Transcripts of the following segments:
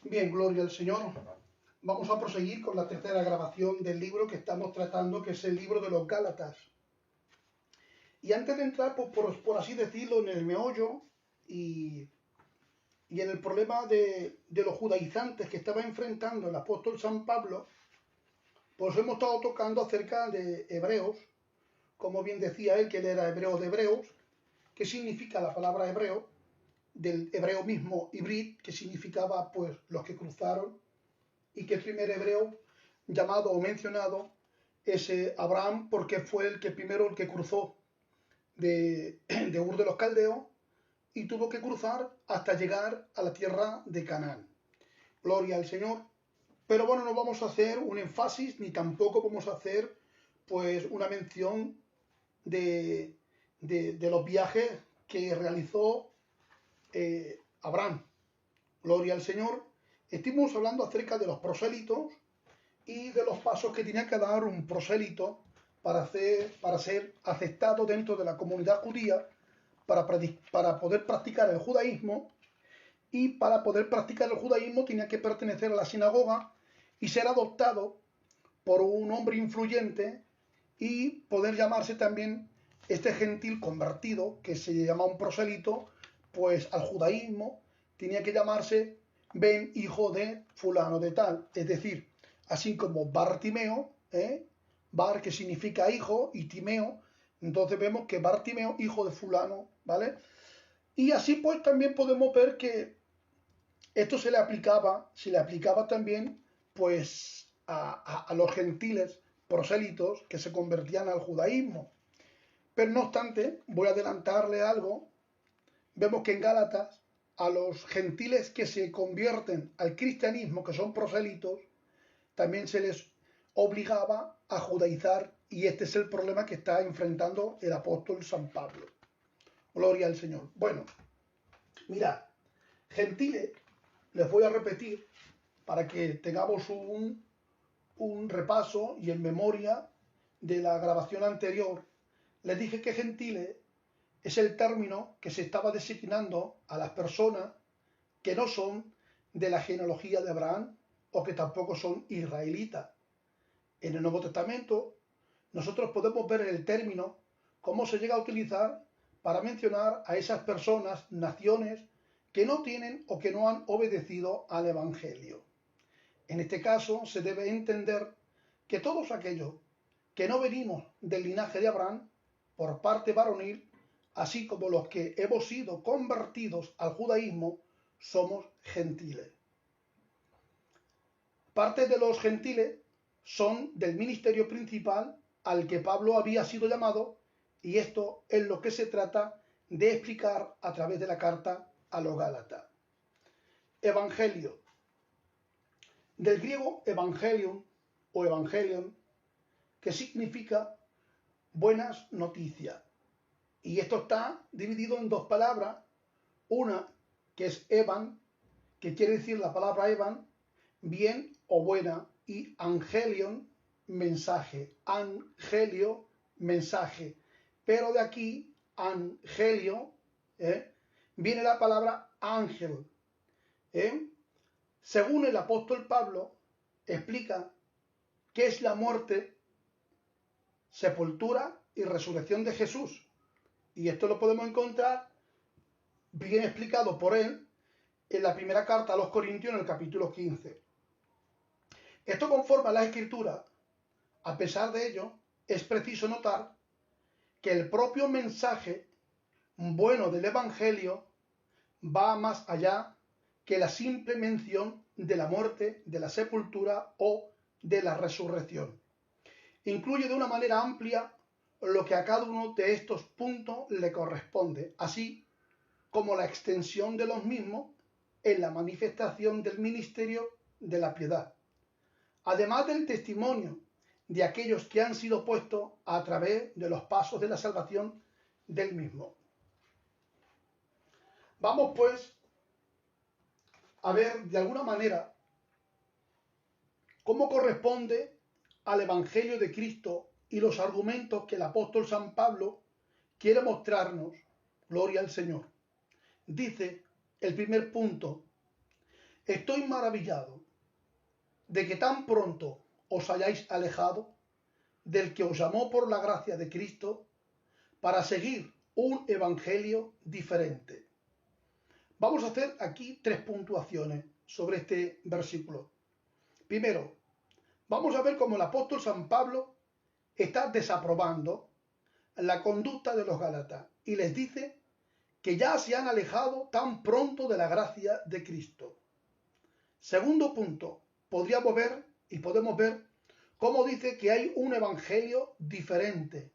Bien, gloria al Señor. Vamos a proseguir con la tercera grabación del libro que estamos tratando, que es el libro de los Gálatas. Y antes de entrar, pues, por así decirlo, en el meollo y en el problema de los judaizantes que estaba enfrentando el apóstol San Pablo, pues hemos estado tocando acerca de Hebreos, como bien decía él, que él era hebreo de Hebreos, que significa la palabra hebreo, del hebreo mismo, hibrid, que significaba pues los que cruzaron, y que el primer hebreo llamado o mencionado es Abraham, porque fue el que primero el que cruzó de Ur de los Caldeos y tuvo que cruzar hasta llegar a la tierra de Canaán. Gloria al Señor. Pero bueno, no vamos a hacer un énfasis ni tampoco vamos a hacer pues una mención de los viajes que realizó Abraham. Gloria al Señor. Estuvimos hablando acerca de los prosélitos y de los pasos que tenía que dar un prosélito para ser aceptado dentro de la comunidad judía, para poder practicar el judaísmo, y para poder practicar el judaísmo tenía que pertenecer a la sinagoga y ser adoptado por un hombre influyente y poder llamarse también este gentil convertido, que se llama un prosélito, pues al judaísmo tenía que llamarse Ben, hijo de fulano de tal, es decir, así como Bartimeo, Bar que significa hijo y Timeo, entonces vemos que Bartimeo, hijo de fulano, ¿vale? Y así pues también podemos ver que esto se le aplicaba también pues a los gentiles prosélitos que se convertían al judaísmo. Pero no obstante, voy a adelantarle algo, vemos que en Gálatas a los gentiles que se convierten al cristianismo, que son prosélitos, también se les obligaba a judaizar, y este es el problema que está enfrentando el apóstol San Pablo. Gloria al Señor. Bueno, mirad, gentiles, les voy a repetir para que tengamos un repaso y en memoria de la grabación anterior. Les dije que gentiles es el término que se estaba designando a las personas que no son de la genealogía de Abraham o que tampoco son israelitas. En el Nuevo Testamento nosotros podemos ver el término cómo se llega a utilizar para mencionar a esas personas, naciones, que no tienen o que no han obedecido al Evangelio. En este caso se debe entender que todos aquellos que no venimos del linaje de Abraham por parte varonil, así como los que hemos sido convertidos al judaísmo, somos gentiles. Parte de los gentiles son del ministerio principal al que Pablo había sido llamado, y esto es lo que se trata de explicar a través de la carta a los Gálatas. Evangelio. Del griego evangelium o evangelion, que significa buenas noticias. Y esto está dividido en dos palabras, una que es evan, que quiere decir la palabra evan, bien o buena, y angelion, mensaje, angelio, mensaje. Pero de aquí, angelio, viene la palabra ángel. Según el apóstol Pablo, explica qué es la muerte, sepultura y resurrección de Jesús. Y esto lo podemos encontrar bien explicado por él en la primera carta a los Corintios, en el capítulo 15. Esto conforme a la Escritura. A pesar de ello, es preciso notar que el propio mensaje bueno del Evangelio va más allá que la simple mención de la muerte, de la sepultura o de la resurrección. Incluye de una manera amplia lo que a cada uno de estos puntos le corresponde, así como la extensión de los mismos en la manifestación del ministerio de la piedad, además del testimonio de aquellos que han sido puestos a través de los pasos de la salvación del mismo. Vamos pues a ver de alguna manera cómo corresponde al Evangelio de Cristo y los argumentos que el apóstol San Pablo quiere mostrarnos. Gloria al Señor. Dice el primer punto: estoy maravillado de que tan pronto os hayáis alejado del que os llamó por la gracia de Cristo para seguir un evangelio diferente. Vamos a hacer aquí 3 puntuaciones sobre este versículo. Primero, vamos a ver cómo el apóstol San Pablo está desaprobando la conducta de los gálatas y les dice que ya se han alejado tan pronto de la gracia de Cristo. Segundo punto, podemos ver cómo dice que hay un evangelio diferente.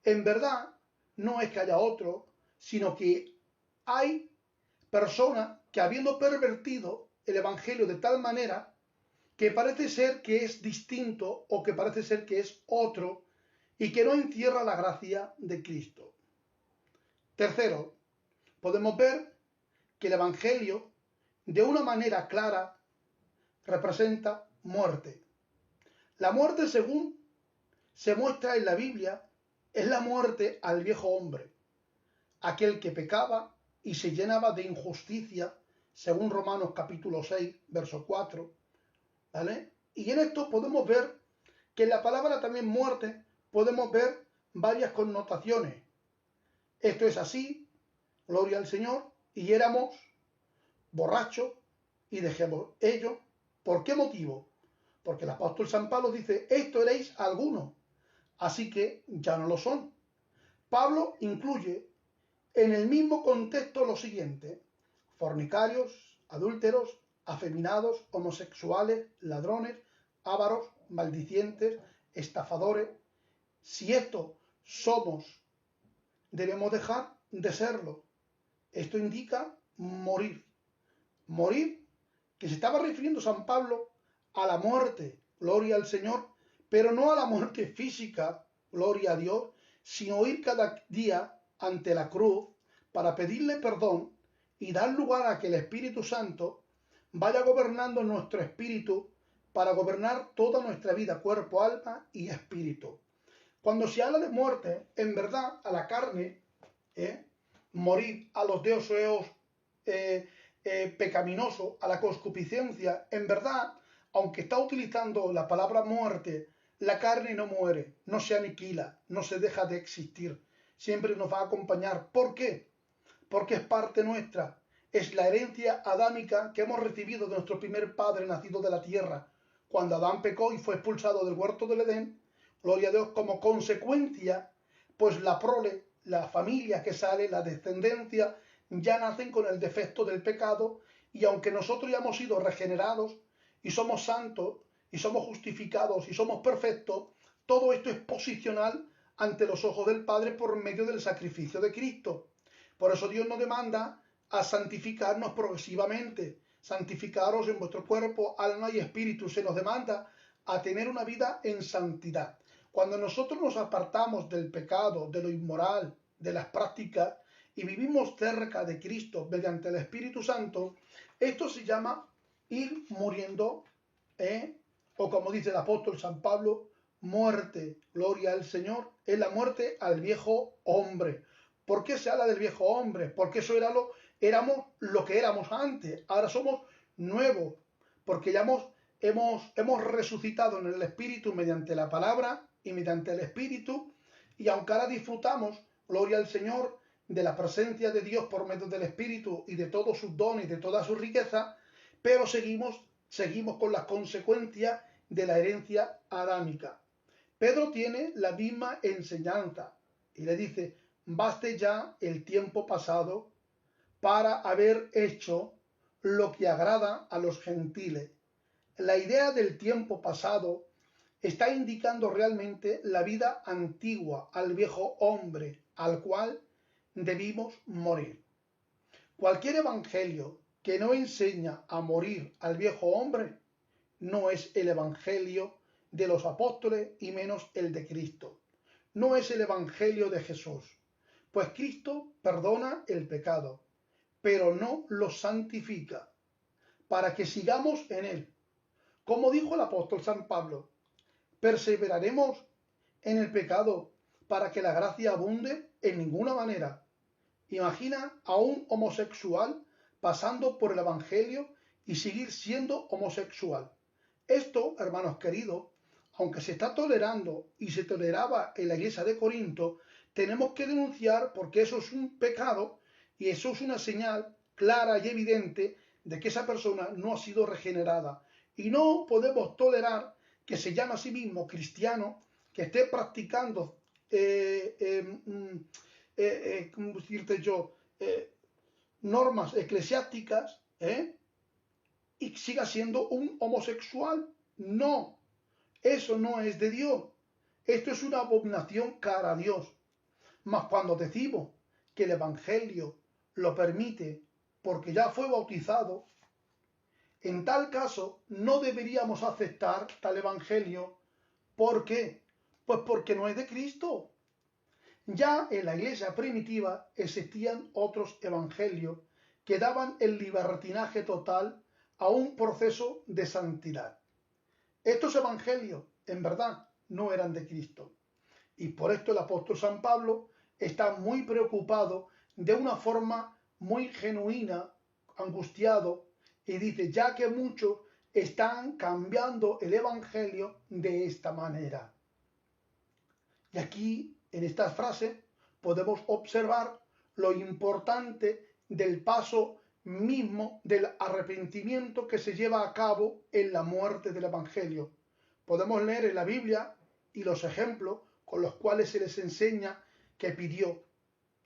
En verdad, no es que haya otro, sino que hay personas que, habiendo pervertido el evangelio de tal manera que parece ser que es distinto o que parece ser que es otro y que no encierra la gracia de Cristo. Tercero, podemos ver que el evangelio de una manera clara representa muerte. La muerte, según se muestra en la Biblia, es la muerte al viejo hombre, aquel que pecaba y se llenaba de injusticia, según Romanos capítulo 6, verso 4, ¿vale? Y en esto podemos ver que en la palabra también muerte podemos ver varias connotaciones. Esto es así, gloria al Señor, y éramos borrachos y dejemos ello. ¿Por qué motivo? Porque el apóstol San Pablo dice, esto eréis algunos, así que ya no lo son. Pablo incluye en el mismo contexto lo siguiente: fornicarios, adúlteros, afeminados, homosexuales, ladrones, ávaros, maldicientes, estafadores. Si esto somos, debemos dejar de serlo. Esto indica morir. Morir, que se estaba refiriendo San Pablo a la muerte, gloria al Señor, pero no a la muerte física, gloria a Dios, sino ir cada día ante la cruz para pedirle perdón y dar lugar a que el Espíritu Santo vaya gobernando nuestro espíritu para gobernar toda nuestra vida, cuerpo, alma y espíritu. Cuando se habla de muerte, en verdad, a la carne, morir, a los deseos pecaminosos, a la concupiscencia, en verdad, aunque está utilizando la palabra muerte, la carne no muere, no se aniquila, no se deja de existir, siempre nos va a acompañar. ¿Por qué? Porque es parte nuestra, es la herencia adámica que hemos recibido de nuestro primer padre nacido de la tierra. Cuando Adán pecó y fue expulsado del huerto del Edén, gloria a Dios, como consecuencia, pues la prole, la familia que sale, la descendencia, ya nacen con el defecto del pecado, y aunque nosotros ya hemos sido regenerados y somos santos y somos justificados y somos perfectos, todo esto es posicional ante los ojos del Padre por medio del sacrificio de Cristo. Por eso Dios nos demanda a santificarnos progresivamente. Santificaros en vuestro cuerpo, alma y espíritu. Se nos demanda a tener una vida en santidad. Cuando nosotros nos apartamos del pecado, de lo inmoral, de las prácticas, y vivimos cerca de Cristo mediante el Espíritu Santo, esto se llama ir muriendo, o como dice el apóstol San Pablo, muerte, gloria al Señor, es la muerte al viejo hombre. ¿Por qué se habla del viejo hombre? Porque eso éramos lo que éramos antes, ahora somos nuevos, porque ya hemos resucitado en el Espíritu mediante la palabra y mediante el Espíritu, y aunque ahora disfrutamos, gloria al Señor, de la presencia de Dios por medio del Espíritu y de todos sus dones y de toda su riqueza, pero seguimos con las consecuencias de la herencia adámica. Pedro tiene la misma enseñanza y le dice, baste ya el tiempo pasado para haber hecho lo que agrada a los gentiles. La idea del tiempo pasado está indicando realmente la vida antigua, al viejo hombre, al cual debimos morir. Cualquier evangelio que no enseña a morir al viejo hombre no es el evangelio de los apóstoles y menos el de Cristo. No es el evangelio de Jesús, pues Cristo perdona el pecado, pero no lo santifica, para que sigamos en él. Como dijo el apóstol San Pablo, ¿perseveraremos en el pecado para que la gracia abunde? En ninguna manera. Imagina a un homosexual pasando por el evangelio y seguir siendo homosexual. Esto, hermanos queridos, aunque se está tolerando y se toleraba en la iglesia de Corinto, tenemos que denunciar porque eso es un pecado y eso es una señal clara y evidente de que esa persona no ha sido regenerada. Y no podemos tolerar que se llame a sí mismo cristiano, que esté practicando, ¿cómo decirte yo?, normas eclesiásticas, y siga siendo un homosexual. No, eso no es de Dios. Esto es una abominación cara a Dios. Mas cuando decimos que el Evangelio lo permite porque ya fue bautizado, en tal caso no deberíamos aceptar tal Evangelio. ¿Por qué? Pues porque no es de Cristo. Ya en la iglesia primitiva existían otros evangelios que daban el libertinaje total a un proceso de santidad. Estos evangelios, en verdad, no eran de Cristo. Y por esto el apóstol San Pablo está muy preocupado de una forma muy genuina, angustiado, y dice, ya que muchos están cambiando el evangelio de esta manera. Y aquí, en esta frase, podemos observar lo importante del paso mismo del arrepentimiento que se lleva a cabo en la muerte del Evangelio. Podemos leer en la Biblia y los ejemplos con los cuales se les enseña que pidió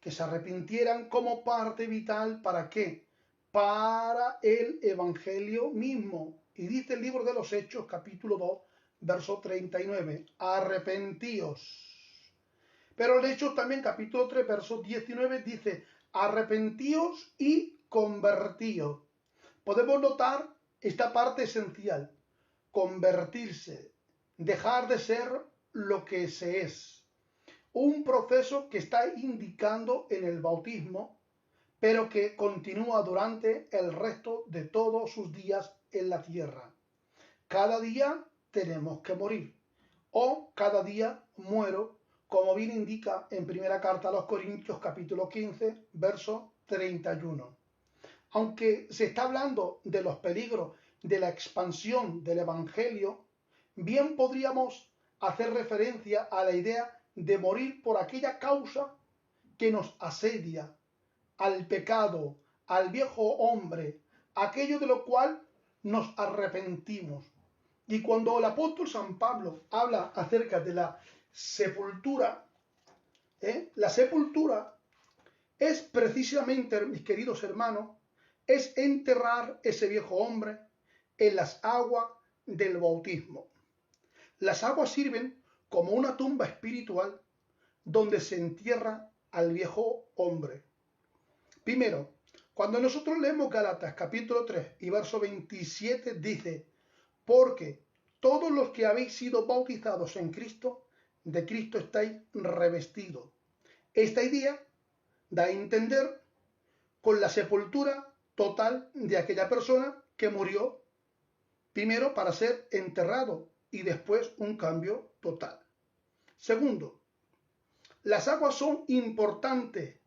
que se arrepintieran como parte vital. ¿Para qué? Para el Evangelio mismo. Y dice el libro de los Hechos, capítulo 2, verso 39, arrepentíos. Pero el Hechos también, capítulo 3, verso 19, dice, arrepentíos y convertíos. Podemos notar esta parte esencial, convertirse, dejar de ser lo que se es. Un proceso que está indicando en el bautismo, pero que continúa durante el resto de todos sus días en la tierra. Cada día tenemos que morir, o cada día muero, como bien indica en primera carta a los Corintios, capítulo 15, verso 31. Aunque se está hablando de los peligros de la expansión del Evangelio, bien podríamos hacer referencia a la idea de morir por aquella causa que nos asedia, al pecado, al viejo hombre, aquello de lo cual nos arrepentimos. Y cuando el apóstol San Pablo habla acerca de la sepultura, la sepultura es precisamente, mis queridos hermanos, es enterrar ese viejo hombre en las aguas del bautismo. Las aguas sirven como una tumba espiritual donde se entierra al viejo hombre. Primero, cuando nosotros leemos Gálatas capítulo 3 y verso 27 dice, porque todos los que habéis sido bautizados en Cristo, de Cristo estáis revestidos. Esta idea da a entender con la sepultura total de aquella persona que murió, primero para ser enterrado y después un cambio total. Segundo, las aguas son importantes,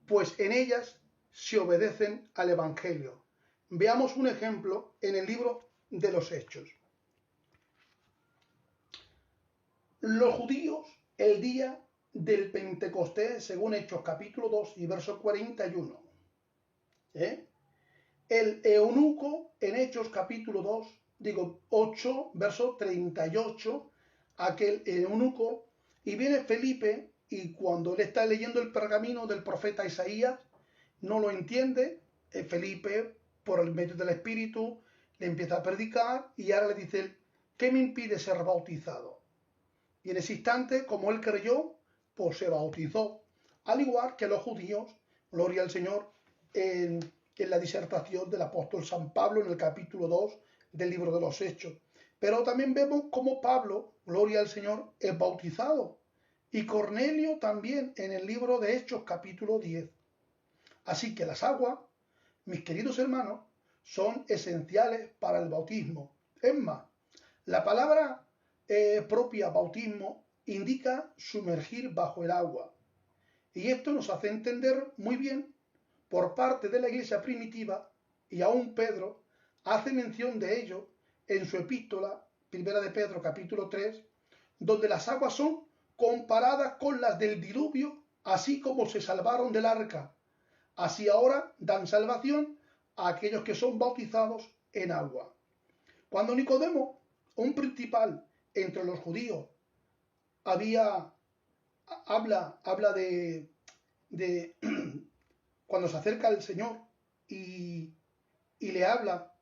pues en ellas se obedecen al Evangelio. Veamos un ejemplo en el libro de los Hechos. Los judíos, el día del Pentecostés, según Hechos capítulo 2 y verso 41. El eunuco en Hechos capítulo 8, verso 38, aquel eunuco, y viene Felipe, y cuando él está leyendo el pergamino del profeta Isaías, no lo entiende. Felipe, por el medio del Espíritu, le empieza a predicar, y ahora le dice, ¿qué me impide ser bautizado? Y en ese instante, como él creyó, pues se bautizó, al igual que los judíos, gloria al Señor, en la disertación del apóstol San Pablo en el capítulo 2 del libro de los Hechos. Pero también vemos cómo Pablo, gloria al Señor, es bautizado. Y Cornelio también en el libro de Hechos capítulo 10. Así que las aguas, mis queridos hermanos, son esenciales para el bautismo. Es más, la palabra propia bautismo indica sumergir bajo el agua. Y esto nos hace entender muy bien por parte de la iglesia primitiva y aún Pedro hace mención de ello en su epístola, primera de Pedro, capítulo 3, donde las aguas son comparadas con las del diluvio, así como se salvaron del arca. Así ahora dan salvación a aquellos que son bautizados en agua. Cuando Nicodemo, un principal entre los judíos, habla de cuando se acerca al Señor y le habla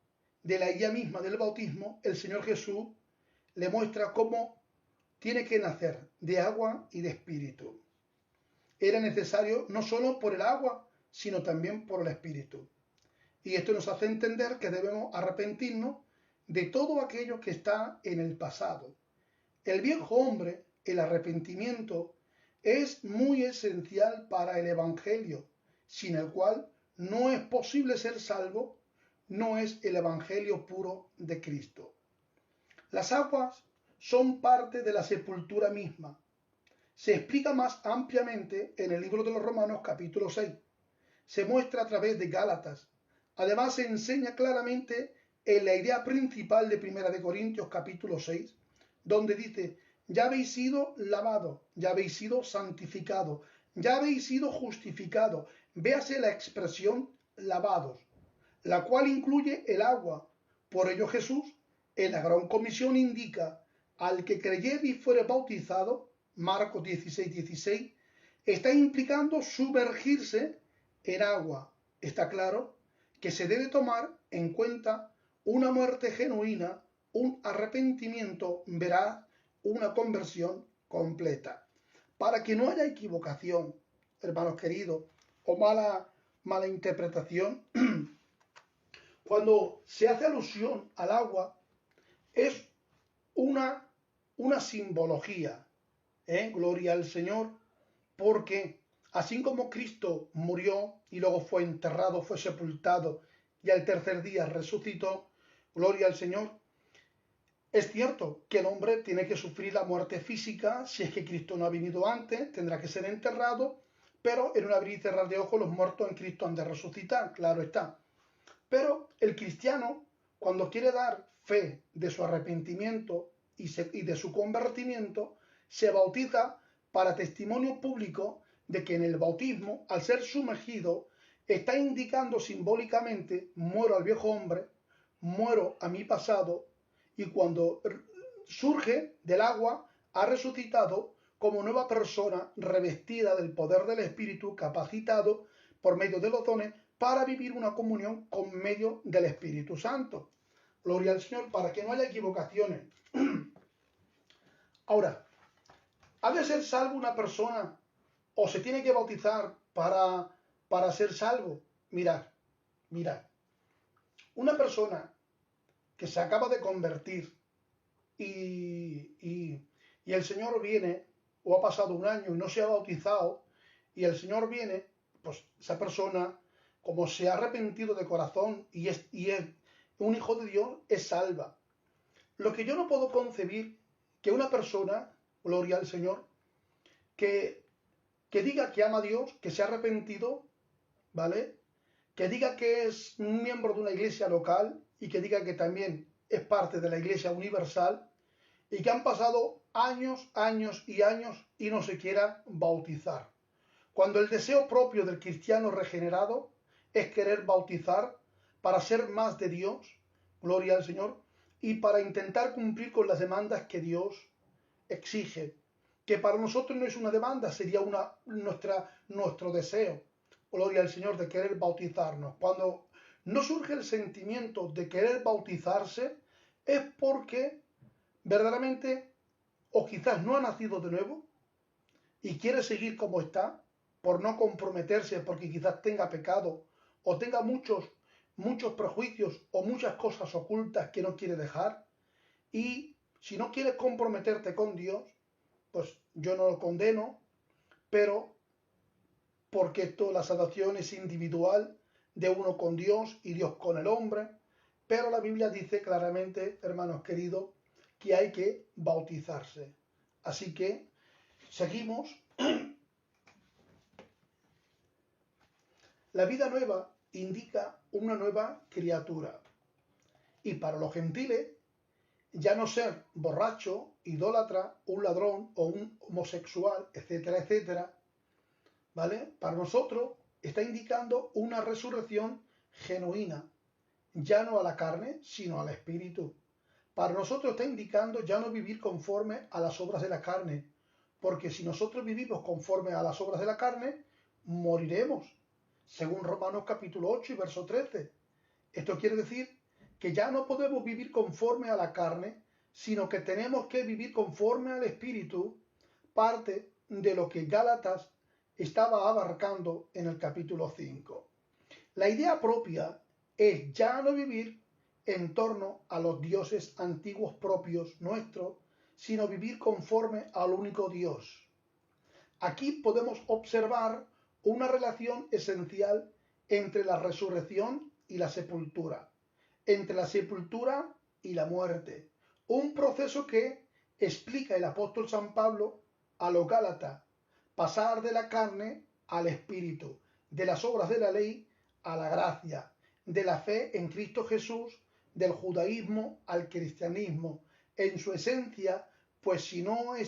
de la idea misma del bautismo, el Señor Jesús le muestra cómo tiene que nacer de agua y de espíritu. Era necesario no solo por el agua, sino también por el espíritu. Y esto nos hace entender que debemos arrepentirnos de todo aquello que está en el pasado. El viejo hombre, el arrepentimiento, es muy esencial para el Evangelio, sin el cual no es posible ser salvo, no es el Evangelio puro de Cristo. Las aguas son parte de la sepultura misma. Se explica más ampliamente en el libro de los Romanos capítulo 6. Se muestra a través de Gálatas. Además se enseña claramente en la idea principal de 1 de Corintios capítulo 6, donde dice: ya habéis sido lavados, ya habéis sido santificados, ya habéis sido justificados. Véase la expresión lavados, la cual incluye el agua. Por ello Jesús, en la gran comisión, indica: al que creyere y fuere bautizado, Marcos 16:16, está implicando sumergirse en agua. Está claro que se debe tomar en cuenta una muerte genuina, un arrepentimiento veraz, una conversión completa. Para que no haya equivocación, hermanos queridos, o mala interpretación, cuando se hace alusión al agua, es una simbología, gloria al Señor, porque así como Cristo murió y luego fue enterrado, fue sepultado y al tercer día resucitó, gloria al Señor, es cierto que el hombre tiene que sufrir la muerte física. Si es que Cristo no ha venido antes, tendrá que ser enterrado, pero en un abrir y cerrar de ojos los muertos en Cristo han de resucitar, claro está. Pero el cristiano, cuando quiere dar fe de su arrepentimiento y de su convertimiento, se bautiza para testimonio público de que en el bautismo, al ser sumergido, está indicando simbólicamente: muero al viejo hombre, muero a mi pasado, y cuando surge del agua, ha resucitado como nueva persona revestida del poder del Espíritu, capacitado por medio de los dones para vivir una comunión con medio del Espíritu Santo. Gloria al Señor, para que no haya equivocaciones. Ahora, ¿ha de ser salvo una persona o se tiene que bautizar para ser salvo? Mirad, una persona que se acaba de convertir y el Señor viene, o ha pasado un año y no se ha bautizado, y el Señor viene, pues esa persona, como se ha arrepentido de corazón y es un hijo de Dios, es salva. Lo que yo no puedo concebir, que una persona, gloria al Señor, que diga que ama a Dios, que se ha arrepentido, ¿vale?, que diga que es un miembro de una iglesia local y que diga que también es parte de la iglesia universal, y que han pasado años y no se quiera bautizar. Cuando el deseo propio del cristiano regenerado es querer bautizar para ser más de Dios, gloria al Señor, y para intentar cumplir con las demandas que Dios exige, que para nosotros no es una demanda, sería nuestro deseo, gloria al Señor, de querer bautizarnos. Cuando no surge el sentimiento de querer bautizarse, es porque verdaderamente o quizás no ha nacido de nuevo y quiere seguir como está, por no comprometerse, porque quizás tenga pecado o tenga muchos prejuicios o muchas cosas ocultas que no quiere dejar. Y si no quieres comprometerte con Dios, pues yo no lo condeno, pero porque la salvación es individual, de uno con Dios y Dios con el hombre. Pero la Biblia dice claramente, hermanos queridos, que hay que bautizarse. Así que seguimos. La vida nueva indica una nueva criatura. Y para los gentiles, ya no ser borracho, idólatra, un ladrón o un homosexual, etcétera, etcétera, ¿vale? Para nosotros está indicando una resurrección genuina, ya no a la carne, sino al espíritu. Para nosotros está indicando ya no vivir conforme a las obras de la carne, porque si nosotros vivimos conforme a las obras de la carne, moriremos, según Romanos capítulo 8 y verso 13. Esto quiere decir que ya no podemos vivir conforme a la carne, sino que tenemos que vivir conforme al espíritu, parte de lo que Gálatas estaba abarcando en el capítulo 5. La idea propia es ya no vivir en torno a los dioses antiguos propios nuestros, sino vivir conforme al único Dios. Aquí podemos observar una relación esencial entre la resurrección y la sepultura, entre la sepultura y la muerte, un proceso que explica el apóstol San Pablo a los Gálatas, pasar de la carne al espíritu, de las obras de la ley a la gracia, de la fe en Cristo Jesús, del judaísmo al cristianismo, en su esencia, pues si no es